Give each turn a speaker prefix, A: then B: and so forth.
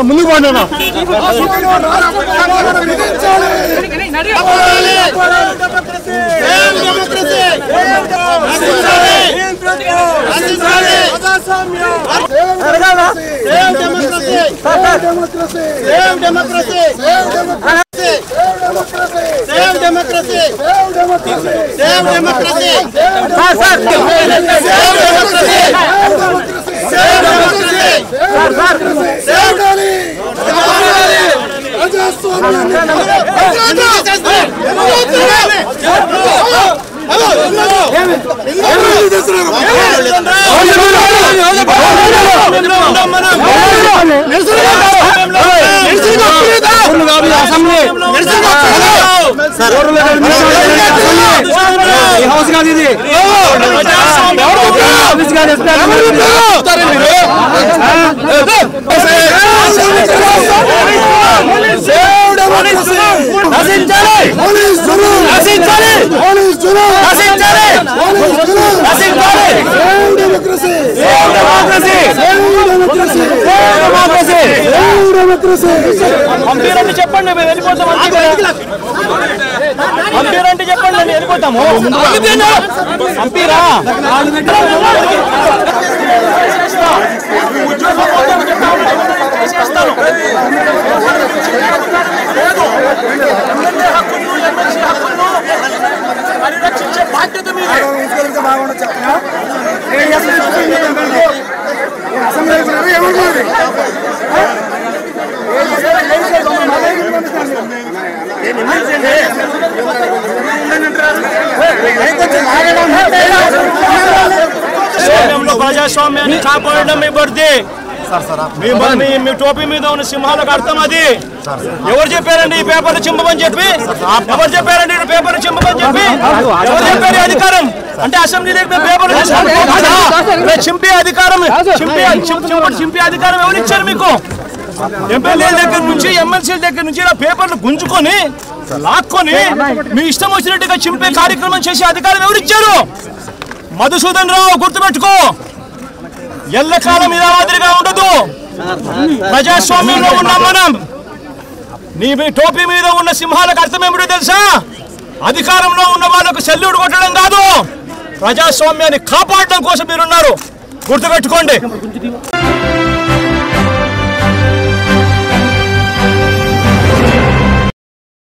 A: ముందుకు పోండి
B: పంపిరంటే చెప్పండి మేము వెళ్ళిపోతాం పంపిరంటే చెప్పండి మేము వెళ్ళిపోతాము పంపిరా పరిరక్షించే బాధ్యత మీదే ప్రజాస్వామ్యాన్ని కాపాడడం మీ బర్ది మీ టోపీ మీద ఉన్న సింహాలకు అర్థం అది ఎవరు చెప్పారండి ఈ పేపర్లు చింపమని చెప్పి ఎవరు చెప్పారండి పేపర్లు చింపమని చెప్పి ఎవరు చెప్పారు అధికారం అంటే అసెంబ్లీ దగ్గర పేపర్లు చింపే అధికారం చింపే అధికారం ఎవరు ఇచ్చారు మీకు ఎమ్మెల్యేల దగ్గర నుంచి ఎమ్మెల్సీల దగ్గర నుంచి ఇలా పేపర్లు గుంజుకొని లాక్కొని మీ ఇష్టం వచ్చినట్టుగా చింపే కార్యక్రమం చేసే అధికారం ఎవరు ఇచ్చారు? మధుసూదన్ రావు గుర్తుపెట్టుకో, ఎల్లకాలం ఇలా మాదిరిగా ఉండదు. ప్రజాస్వామ్యంలో ఉన్నాం మనం. నీ టోపీ మీద ఉన్న సింహాలకు అర్థం ఏమిటో తెలుసా? అధికారంలో ఉన్న వాళ్ళకు సెల్యూట్ కొట్టడం కాదు, ప్రజాస్వామ్యాన్ని కాపాడడం కోసం మీరున్నారు. గుర్తుపెట్టుకోండి.